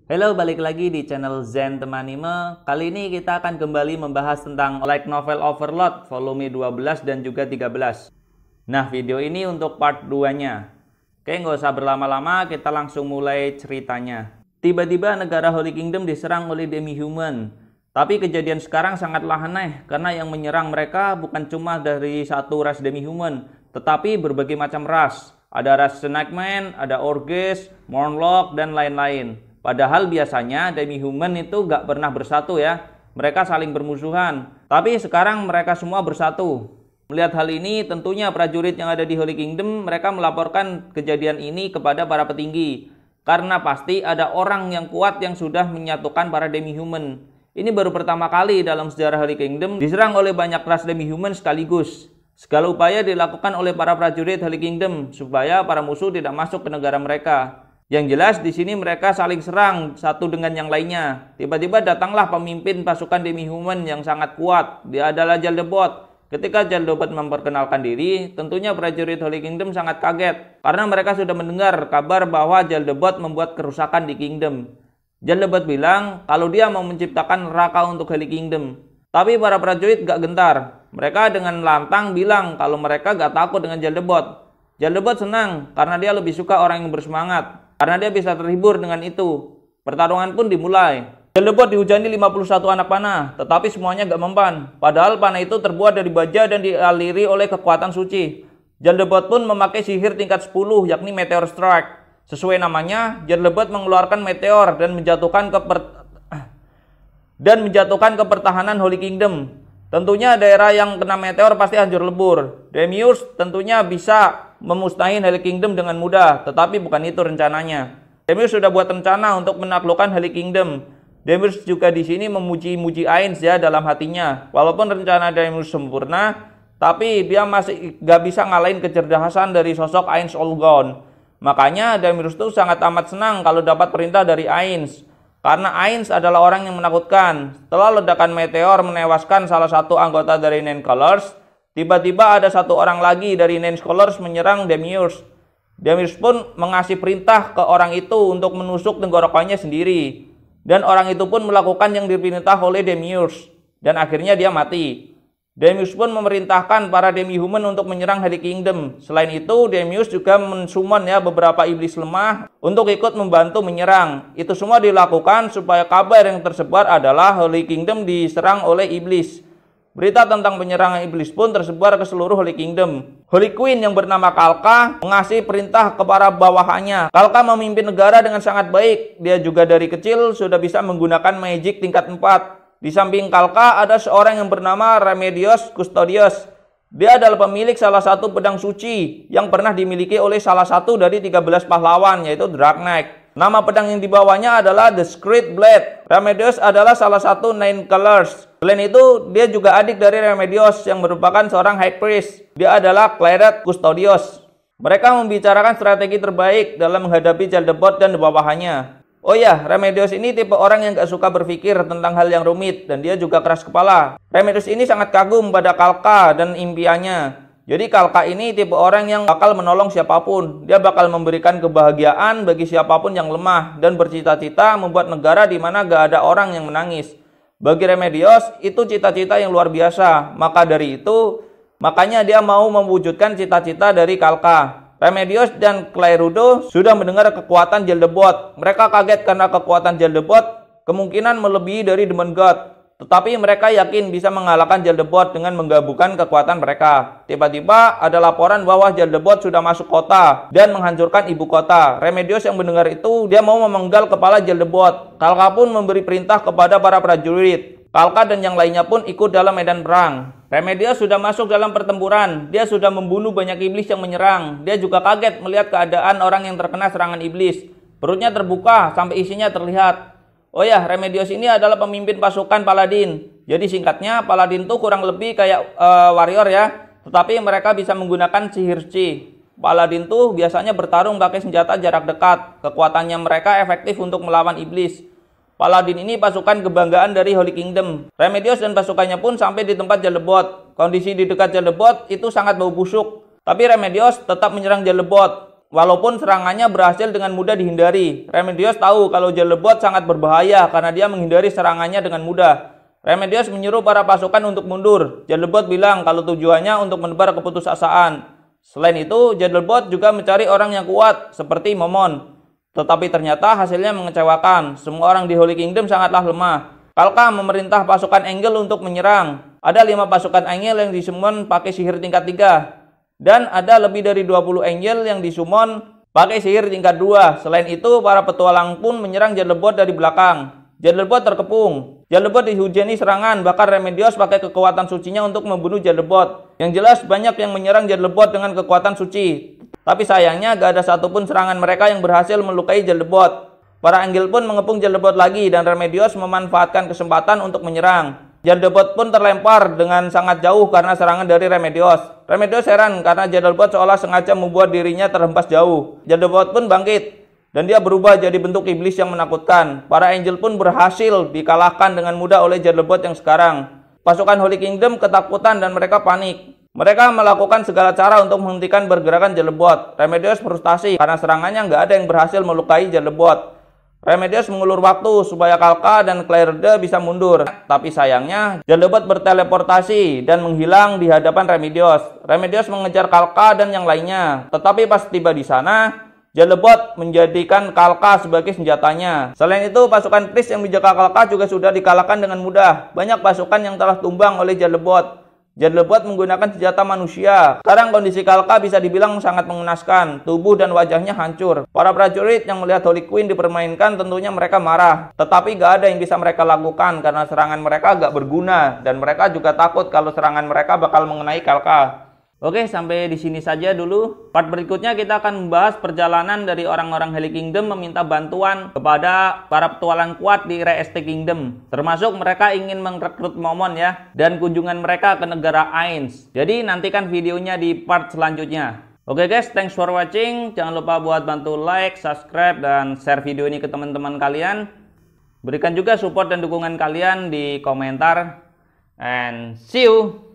Halo, balik lagi di channel Zen Temanime. Kali ini kita akan kembali membahas tentang Light Novel Overload volume 12 dan juga 13. Nah, video ini untuk part 2-nya. Oke, nggak usah berlama-lama, kita langsung mulai ceritanya. Tiba-tiba negara Holy Kingdom diserang oleh demi-human. Tapi kejadian sekarang sangatlah aneh, karena yang menyerang mereka bukan cuma dari satu ras demi-human, tetapi berbagai macam ras. Ada ras Snakeman, ada Orges, Morlock, dan lain-lain. Padahal biasanya demi-human itu gak pernah bersatu ya. Mereka saling bermusuhan. Tapi sekarang mereka semua bersatu. Melihat hal ini, tentunya prajurit yang ada di Holy Kingdom, mereka melaporkan kejadian ini kepada para petinggi. Karena pasti ada orang yang kuat yang sudah menyatukan para demi-human. Ini baru pertama kali dalam sejarah Holy Kingdom diserang oleh banyak ras demi-human sekaligus. Segala upaya dilakukan oleh para prajurit Holy Kingdom supaya para musuh tidak masuk ke negara mereka. Yang jelas di sini mereka saling serang satu dengan yang lainnya. Tiba-tiba datanglah pemimpin pasukan demi-human yang sangat kuat. Dia adalah Jaldebot. Ketika Jaldebot memperkenalkan diri, tentunya prajurit Holy Kingdom sangat kaget karena mereka sudah mendengar kabar bahwa Jaldebot membuat kerusakan di Kingdom. Jaldebot bilang kalau dia mau menciptakan neraka untuk Holy Kingdom. Tapi para prajurit gak gentar. Mereka dengan lantang bilang kalau mereka gak takut dengan Jaldebot. Jaldebot senang karena dia lebih suka orang yang bersemangat. Karena dia bisa terhibur dengan itu. Pertarungan pun dimulai. Jaldebot dihujani 51 anak panah, tetapi semuanya gak mempan. Padahal panah itu terbuat dari baja dan dialiri oleh kekuatan suci. Jaldebot pun memakai sihir tingkat 10, yakni Meteor Strike. Sesuai namanya, Jaldebot mengeluarkan meteor dan menjatuhkan ke pertahanan Holy Kingdom. Tentunya daerah yang kena meteor pasti hancur lebur. Demiurge tentunya bisa memusnahin Holy Kingdom dengan mudah, tetapi bukan itu rencananya. Demiurge sudah buat rencana untuk menaklukkan Holy Kingdom. Demiurge juga di sini memuji-muji Ainz ya dalam hatinya. Walaupun rencana Demiurge sempurna, tapi dia masih gak bisa ngalahin kecerdasan dari sosok Ainz Olgon. Makanya Demiurge tuh sangat amat senang kalau dapat perintah dari Ainz. Karena Ainz adalah orang yang menakutkan. Setelah ledakan meteor menewaskan salah satu anggota dari Nine Colors, tiba-tiba ada satu orang lagi dari Nine Colors menyerang Demiurge. Demiurge pun mengasih perintah ke orang itu untuk menusuk tenggorokannya sendiri. Dan orang itu pun melakukan yang diperintah oleh Demiurge. Dan akhirnya dia mati. Demiurge pun memerintahkan para demi-human untuk menyerang Holy Kingdom. Selain itu, Demiurge juga mensummon ya beberapa iblis lemah untuk ikut membantu menyerang. Itu semua dilakukan supaya kabar yang tersebar adalah Holy Kingdom diserang oleh iblis. Berita tentang penyerangan iblis pun tersebar ke seluruh Holy Kingdom. Holy Queen yang bernama Kalka mengasih perintah kepada bawahannya. Kalka memimpin negara dengan sangat baik. Dia juga dari kecil sudah bisa menggunakan magic tingkat 4. Di samping Kalka ada seorang yang bernama Remedios Custodius. Dia adalah pemilik salah satu pedang suci yang pernah dimiliki oleh salah satu dari 13 pahlawan, yaitu Dark Knight. Nama pedang yang dibawanya adalah The Secret Blade. Remedios adalah salah satu Nine Colors. Selain itu, dia juga adik dari Remedios yang merupakan seorang High Priest. Dia adalah Claret Custodius. Mereka membicarakan strategi terbaik dalam menghadapi Jaldebot dan bawahannya. Oh ya, Remedios ini tipe orang yang gak suka berpikir tentang hal yang rumit dan dia juga keras kepala. Remedios ini sangat kagum pada Kalka dan impiannya. Jadi Kalka ini tipe orang yang bakal menolong siapapun. Dia bakal memberikan kebahagiaan bagi siapapun yang lemah dan bercita-cita membuat negara di mana gak ada orang yang menangis. Bagi Remedios itu cita-cita yang luar biasa. Maka dari itu, makanya dia mau mewujudkan cita-cita dari Kalka. Remedios dan Clairudo sudah mendengar kekuatan Jaldebot. Mereka kaget karena kekuatan Jaldebot kemungkinan melebihi dari Demon God. Tetapi mereka yakin bisa mengalahkan Jaldebot dengan menggabungkan kekuatan mereka. Tiba-tiba ada laporan bahwa Jaldebot sudah masuk kota dan menghancurkan ibu kota. Remedios yang mendengar itu, dia mau memenggal kepala Jaldebot. Kalka pun memberi perintah kepada para prajurit. Kalka dan yang lainnya pun ikut dalam medan perang. Remedios sudah masuk dalam pertempuran. Dia sudah membunuh banyak iblis yang menyerang. Dia juga kaget melihat keadaan orang yang terkena serangan iblis. Perutnya terbuka sampai isinya terlihat. Oh ya, Remedios ini adalah pemimpin pasukan Paladin. Jadi singkatnya, Paladin tuh kurang lebih kayak warrior ya. Tetapi mereka bisa menggunakan sihir chi. Paladin tuh biasanya bertarung pakai senjata jarak dekat. Kekuatannya mereka efektif untuk melawan iblis. Paladin ini pasukan kebanggaan dari Holy Kingdom. Remedios dan pasukannya pun sampai di tempat Jaldebot. Kondisi di dekat Jaldebot itu sangat bau busuk. Tapi Remedios tetap menyerang Jaldebot. walaupun serangannya berhasil dengan mudah dihindari. Remedios tahu kalau Jellyrbot sangat berbahaya karena dia menghindari serangannya dengan mudah. Remedios menyuruh para pasukan untuk mundur. Jellyrbot bilang kalau tujuannya untuk menebar keputusasaan. Selain itu, Jellyrbot juga mencari orang yang kuat seperti Momon. Tetapi ternyata hasilnya mengecewakan. Semua orang di Holy Kingdom sangatlah lemah. Kalka memerintah pasukan Angel untuk menyerang. Ada 5 pasukan Angel yang disummon pakai sihir tingkat 3. Dan ada lebih dari 20 Angel yang disummon pakai sihir tingkat 2. Selain itu, para petualang pun menyerang Jellyrbot dari belakang. Jellyrbot terkepung. Jellyrbot dihujani serangan, bahkan Remedios pakai kekuatan sucinya untuk membunuh Jellyrbot. Yang jelas banyak yang menyerang Jellyrbot dengan kekuatan suci. Tapi sayangnya gak ada satupun serangan mereka yang berhasil melukai Jellyrbot. Para Angel pun mengepung Jellyrbot lagi dan Remedios memanfaatkan kesempatan untuk menyerang. Jellyrbot pun terlempar dengan sangat jauh karena serangan dari Remedios. Remedios heran karena Jellyrbot seolah sengaja membuat dirinya terhempas jauh. Jellyrbot pun bangkit dan dia berubah jadi bentuk iblis yang menakutkan. Para Angel pun berhasil dikalahkan dengan mudah oleh Jellyrbot yang sekarang. Pasukan Holy Kingdom ketakutan dan mereka panik. Mereka melakukan segala cara untuk menghentikan pergerakan Jellyrbot. Remedios frustasi karena serangannya nggak ada yang berhasil melukai Jellyrbot. Remedios mengulur waktu supaya Kalka dan Clairde bisa mundur. Tapi sayangnya, Jellyrbot berteleportasi dan menghilang di hadapan Remedios. Remedios mengejar Kalka dan yang lainnya. Tetapi pas tiba di sana, Jellyrbot menjadikan Kalka sebagai senjatanya. Selain itu, pasukan Priest yang menjaga Kalka juga sudah dikalahkan dengan mudah. Banyak pasukan yang telah tumbang oleh Jellyrbot. Jellyrbot menggunakan senjata manusia. Sekarang kondisi Kalka bisa dibilang sangat mengenaskan. Tubuh dan wajahnya hancur. Para prajurit yang melihat Holy Queen dipermainkan tentunya mereka marah. Tetapi gak ada yang bisa mereka lakukan karena serangan mereka gak berguna. Dan mereka juga takut kalau serangan mereka bakal mengenai Kalka. Oke, sampai di sini saja dulu. Part berikutnya kita akan membahas perjalanan dari orang-orang Holy Kingdom meminta bantuan kepada para petualang kuat di Rest Kingdom. Termasuk mereka ingin merekrut Momon ya. Dan kunjungan mereka ke negara Ainz. Jadi nantikan videonya di part selanjutnya. Oke guys, thanks for watching. Jangan lupa buat bantu like, subscribe, dan share video ini ke teman-teman kalian. Berikan juga support dan dukungan kalian di komentar. And see you!